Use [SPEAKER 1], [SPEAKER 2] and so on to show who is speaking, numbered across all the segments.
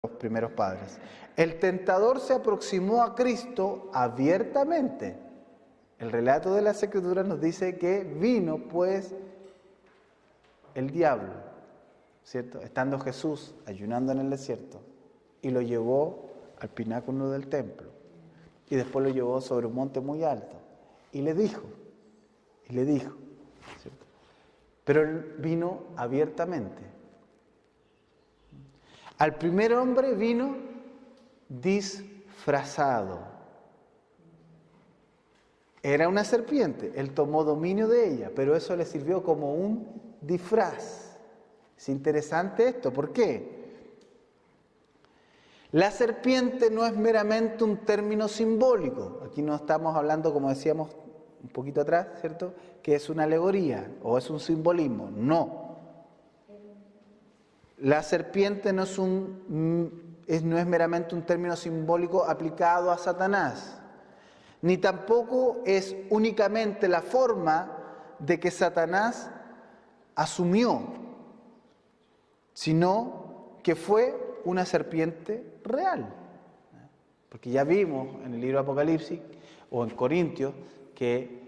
[SPEAKER 1] los primeros padres. El tentador se aproximó a Cristo abiertamente. El relato de las Escrituras nos dice que vino pues el diablo, ¿cierto? Estando Jesús ayunando en el desierto, y lo llevó al pináculo del templo, y después lo llevó sobre un monte muy alto, y le dijo, ¿cierto? Pero él vino abiertamente. Al primer hombre vino disfrazado. Era una serpiente, él tomó dominio de ella, pero eso le sirvió como un disfraz. Es interesante esto, ¿por qué? La serpiente no es meramente un término simbólico. Aquí no estamos hablando, como decíamos un poquito atrás, ¿cierto?, que es una alegoría o es un simbolismo. No. La serpiente no es meramente un término simbólico aplicado a Satanás, ni tampoco es únicamente la forma de que Satanás asumió, sino que fue una serpiente real. Porque ya vimos en el libro de Apocalipsis o en Corintios que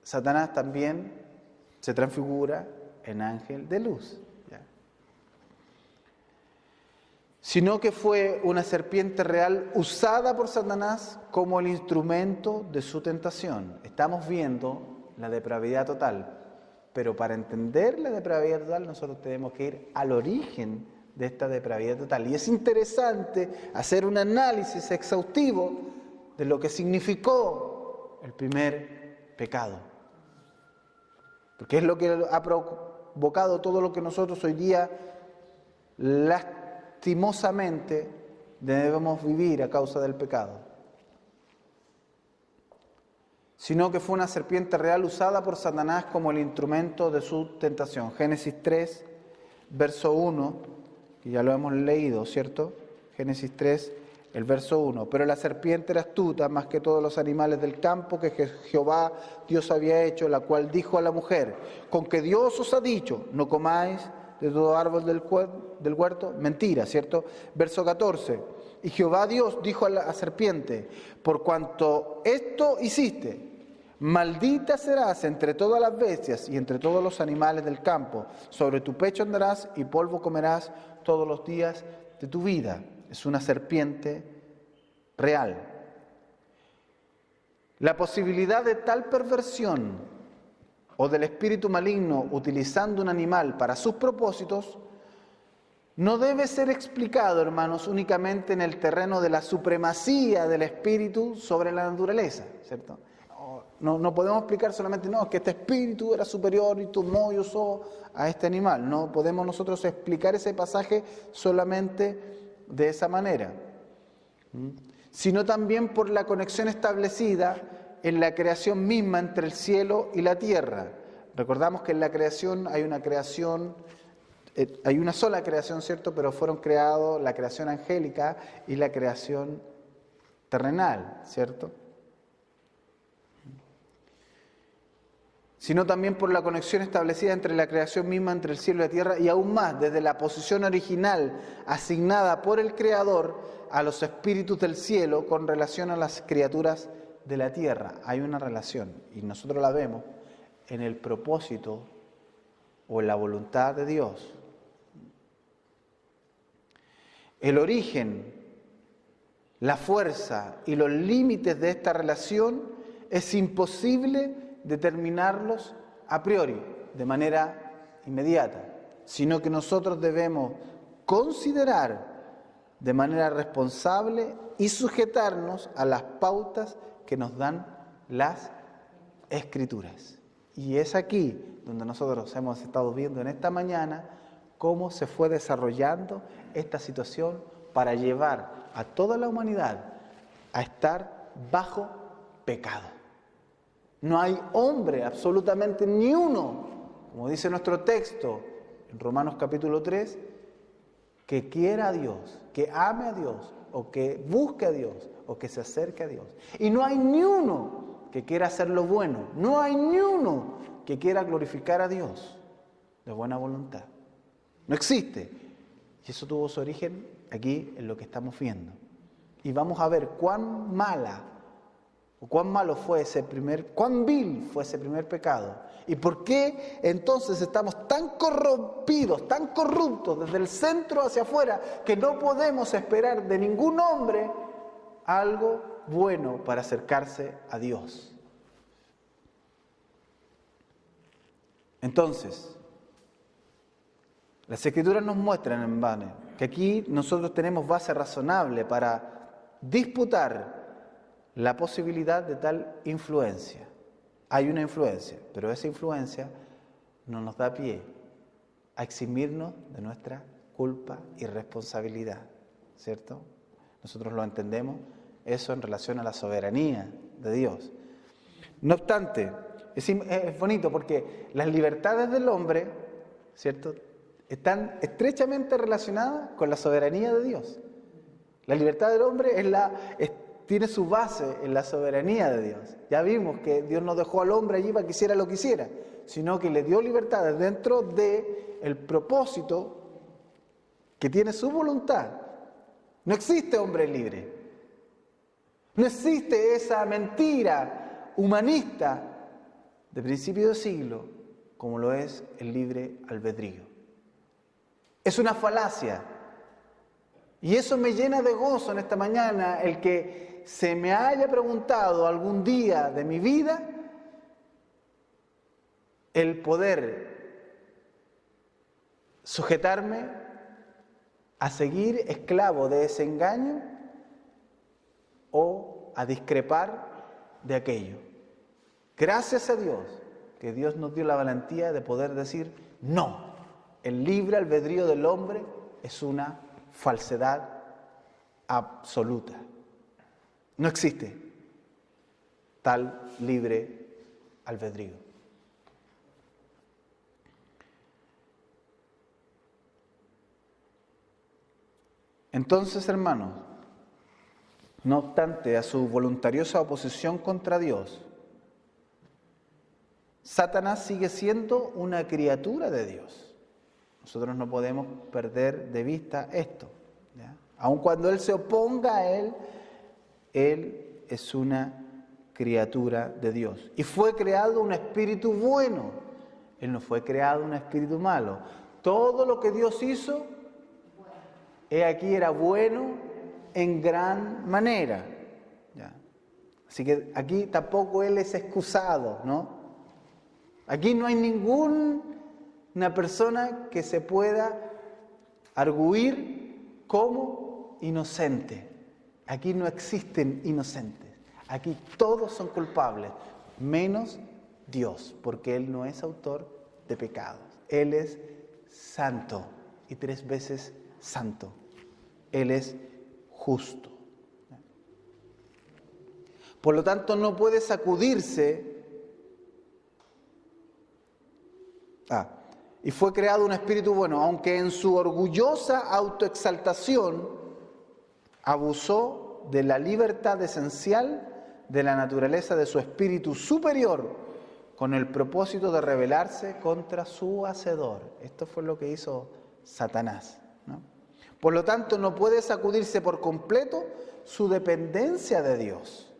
[SPEAKER 1] Satanás también se transfigura en ángel de luz, ¿ya? Sino que fue una serpiente real usada por Satanás como el instrumento de su tentación. Estamos viendo la depravidad total, pero para entender la depravidad total nosotros tenemos que ir al origen de esta depravidad total. Y es interesante hacer un análisis exhaustivo de lo que significó el primer pecado, porque es lo que ha provocado todo lo que nosotros hoy día lastimosamente debemos vivir a causa del pecado. Sino que fue una serpiente real usada por Satanás como el instrumento de su tentación. Génesis 3, verso 1, que ya lo hemos leído, ¿cierto? Génesis 3, el verso 1. Pero la serpiente era astuta más que todos los animales del campo que Jehová Dios había hecho, la cual dijo a la mujer: con que Dios os ha dicho, no comáis de todo árbol del huerto. Mentira, ¿cierto? Verso 14. Y Jehová Dios dijo a la serpiente: por cuanto esto hiciste, maldita serás entre todas las bestias y entre todos los animales del campo. Sobre tu pecho andarás y polvo comerás todos los días de tu vida. Es una serpiente real. La posibilidad de tal perversión o del espíritu maligno utilizando un animal para sus propósitos no debe ser explicado, hermanos, únicamente en el terreno de la supremacía del espíritu sobre la naturaleza, ¿cierto? No podemos explicar solamente, no, que este espíritu era superior y tomó y usó a este animal. No podemos nosotros explicar ese pasaje solamente de esa manera, sino también por la conexión establecida en la creación misma entre el cielo y la tierra. Recordamos que en la creación hay una sola creación, ¿cierto? Pero fueron creados la creación angélica y la creación terrenal, ¿cierto? Sino también por la conexión establecida entre la creación misma, entre el cielo y la tierra, y aún más, desde la posición original asignada por el Creador a los espíritus del cielo con relación a las criaturas de la tierra. Hay una relación, y nosotros la vemos en el propósito o en la voluntad de Dios. El origen, la fuerza y los límites de esta relación es imposible determinarlos a priori, de manera inmediata, sino que nosotros debemos considerar de manera responsable y sujetarnos a las pautas que nos dan las Escrituras. Y es aquí donde nosotros hemos estado viendo en esta mañana cómo se fue desarrollando esta situación para llevar a toda la humanidad a estar bajo pecado. No hay hombre, absolutamente ni uno, como dice nuestro texto en Romanos capítulo 3, que quiera a Dios, que ame a Dios, o que busque a Dios, o que se acerque a Dios. Y no hay ni uno que quiera hacer lo bueno, no hay ni uno que quiera glorificar a Dios de buena voluntad. No existe. Y eso tuvo su origen aquí en lo que estamos viendo. Y vamos a ver cuán mala o cuán malo fue cuán vil fue ese primer pecado. Y por qué entonces estamos tan corrompidos, tan corruptos desde el centro hacia afuera, que no podemos esperar de ningún hombre algo bueno para acercarse a Dios. Entonces, las Escrituras nos muestran en vano que aquí nosotros tenemos base razonable para disputar la posibilidad de tal influencia. Hay una influencia, pero esa influencia no nos da pie a eximirnos de nuestra culpa y responsabilidad, ¿cierto? Nosotros lo entendemos, eso en relación a la soberanía de Dios. No obstante, es bonito porque las libertades del hombre, ¿cierto?, están estrechamente relacionadas con la soberanía de Dios. La libertad del hombre tiene su base en la soberanía de Dios. Ya vimos que Dios no dejó al hombre allí para que hiciera lo que hiciera, sino que le dio libertades dentro del propósito que tiene su voluntad. No existe hombre libre. No existe esa mentira humanista de principio de siglo como lo es el libre albedrío. Es una falacia. Y eso me llena de gozo en esta mañana, el que se me haya preguntado algún día de mi vida el poder sujetarme a seguir esclavo de ese engaño o a discrepar de aquello. Gracias a Dios que Dios nos dio la valentía de poder decir no. El libre albedrío del hombre es una falsedad absoluta. No existe tal libre albedrío. Entonces, hermanos, no obstante a su voluntariosa oposición contra Dios, Satanás sigue siendo una criatura de Dios. Nosotros no podemos perder de vista esto, ¿ya? Aun cuando Él se oponga a Él es una criatura de Dios. Y fue creado un espíritu bueno. Él no fue creado un espíritu malo. Todo lo que Dios hizo, aquí era bueno en gran manera, ¿ya? Así que aquí tampoco Él es excusado, ¿no? Aquí no hay ninguna persona que se pueda arguir como inocente. Aquí no existen inocentes. Aquí todos son culpables, menos Dios, porque Él no es autor de pecados. Él es santo y 3 veces santo. Él es justo. Por lo tanto, no puede sacudirse. Y fue creado un espíritu bueno, aunque en su orgullosa autoexaltación abusó de la libertad esencial de la naturaleza de su espíritu superior con el propósito de rebelarse contra su hacedor. Esto fue lo que hizo Satanás, ¿no? Por lo tanto, no puede sacudirse por completo su dependencia de Dios.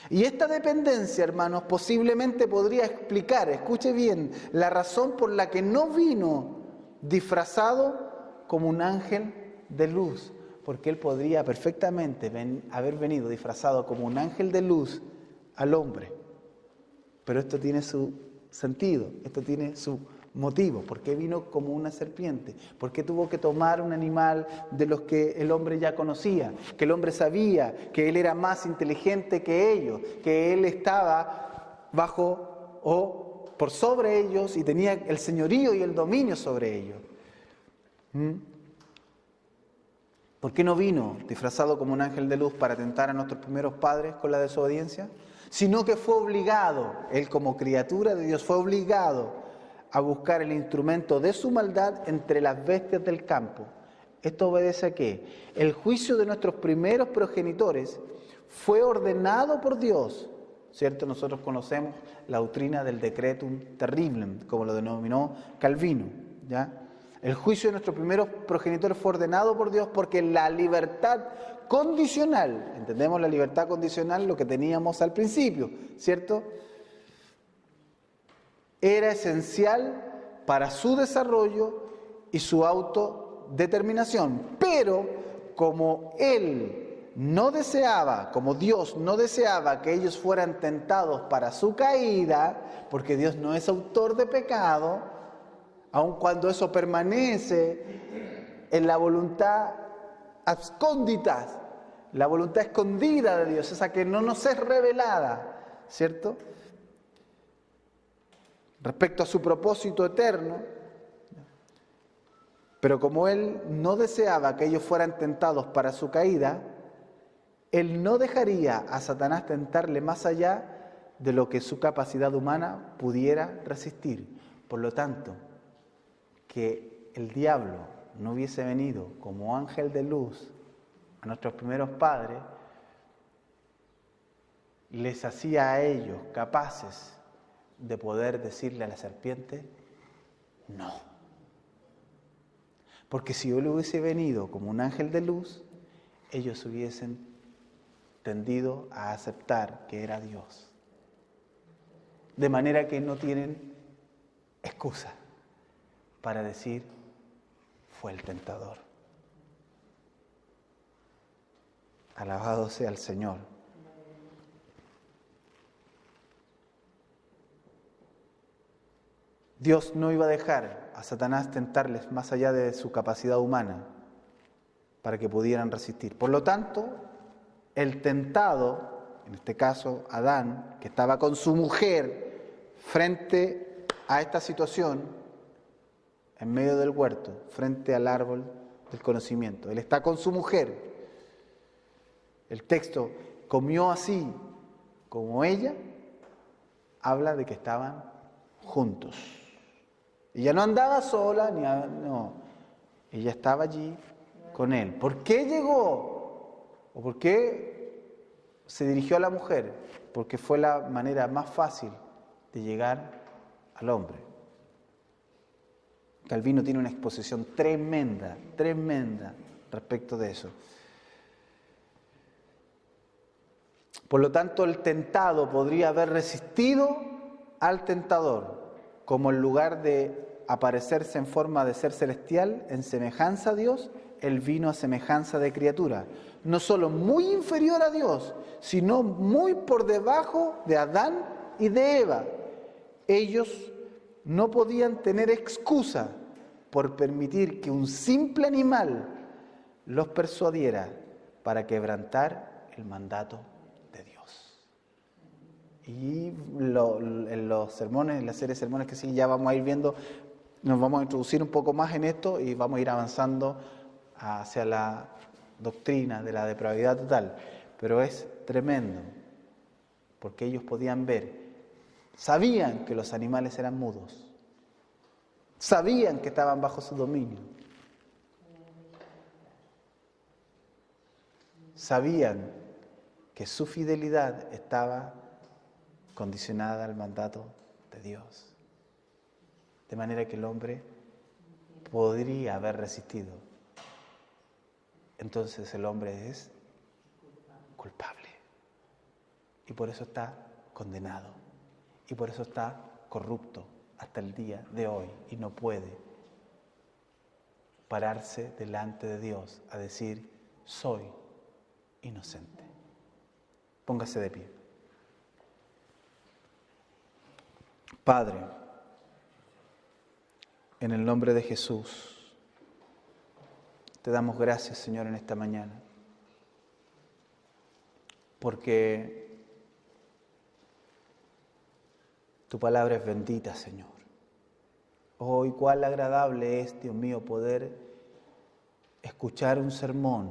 [SPEAKER 1] Y esta dependencia, hermanos, posiblemente podría explicar, escuche bien, la razón por la que no vino disfrazado como un ángel de luz, porque Él podría perfectamente haber venido disfrazado como un ángel de luz al hombre. Pero esto tiene su sentido, esto tiene su motivo. ¿Por qué vino como una serpiente? ¿Por qué tuvo que tomar un animal de los que el hombre ya conocía? Que el hombre sabía que él era más inteligente que ellos, que él estaba bajo o por sobre ellos y tenía el señorío y el dominio sobre ellos. ¿Por qué no vino disfrazado como un ángel de luz para tentar a nuestros primeros padres con la desobediencia? Sino que fue obligado, él como criatura de Dios fue obligado a buscar el instrumento de su maldad entre las bestias del campo. ¿Esto obedece a qué? El juicio de nuestros primeros progenitores fue ordenado por Dios, ¿cierto? Nosotros conocemos la doctrina del decretum terriblem, como lo denominó Calvino, ¿ya? El juicio de nuestros primeros progenitores fue ordenado por Dios porque la libertad condicional, entendemos la libertad condicional, lo que teníamos al principio, ¿cierto? Era esencial para su desarrollo y su autodeterminación. Pero como Él no deseaba, como Dios no deseaba que ellos fueran tentados para su caída, porque Dios no es autor de pecado, aun cuando eso permanece en la voluntad abscónditas, la voluntad escondida de Dios, esa que no nos es revelada, ¿cierto? Respecto a su propósito eterno, pero como Él no deseaba que ellos fueran tentados para su caída, Él no dejaría a Satanás tentarle más allá de lo que su capacidad humana pudiera resistir. Por lo tanto, que el diablo no hubiese venido como ángel de luz a nuestros primeros padres, les hacía a ellos capaces de poder decirle a la serpiente, no. Porque si él hubiese venido como un ángel de luz, ellos hubiesen tendido a aceptar que era Dios. De manera que no tienen excusa para decir, fue el tentador. Alabado sea el Señor. Dios no iba a dejar a Satanás tentarles más allá de su capacidad humana para que pudieran resistir. Por lo tanto, el tentado, en este caso Adán, que estaba con su mujer frente a esta situación, en medio del huerto, frente al árbol del conocimiento. Él está con su mujer. El texto, comió así como ella, habla de que estaban juntos. Ella no andaba sola, no. Ella estaba allí con él. ¿Por qué llegó? ¿O por qué se dirigió a la mujer? Porque fue la manera más fácil de llegar al hombre. Calvino tiene una exposición tremenda respecto de eso. Por lo tanto, el tentado podría haber resistido al tentador, como en lugar de aparecerse en forma de ser celestial, en semejanza a Dios, él vino a semejanza de criatura. No solo muy inferior a Dios, sino muy por debajo de Adán y de Eva. Ellos no podían tener excusa por permitir que un simple animal los persuadiera para quebrantar el mandato de Dios. Y en los sermones, en la serie de sermones que sí, ya vamos a ir viendo, nos vamos a introducir un poco más en esto y vamos a ir avanzando hacia la doctrina de la depravidad total. Pero es tremendo, porque ellos podían ver, sabían que los animales eran mudos, sabían que estaban bajo su dominio, sabían que su fidelidad estaba condicionada al mandato de Dios. De manera que el hombre podría haber resistido. Entonces el hombre es culpable. Y por eso está condenado. Y por eso está corrupto hasta el día de hoy. Y no puede pararse delante de Dios a decir, soy inocente. Póngase de pie. Padre, en el nombre de Jesús, te damos gracias, Señor, en esta mañana, porque tu palabra es bendita, Señor. Oh, y cuál agradable es, Dios mío, poder escuchar un sermón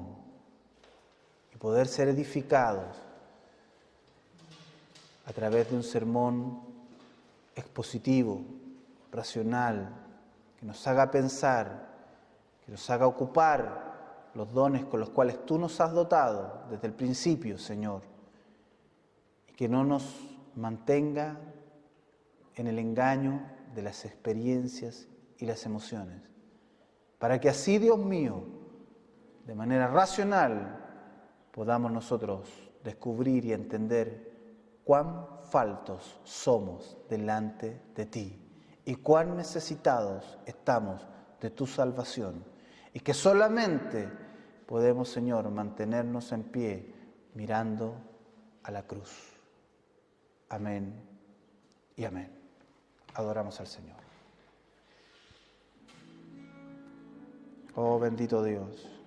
[SPEAKER 1] y poder ser edificados a través de un sermón expositivo, racional, que nos haga pensar, que nos haga ocupar los dones con los cuales tú nos has dotado desde el principio, Señor, y que no nos mantenga en el engaño de las experiencias y las emociones, para que así, Dios mío, de manera racional, podamos nosotros descubrir y entender cuán faltos somos delante de ti y cuán necesitados estamos de tu salvación, y que solamente podemos, Señor, mantenernos en pie mirando a la cruz. Amén y amén. Adoramos al Señor. Oh bendito Dios.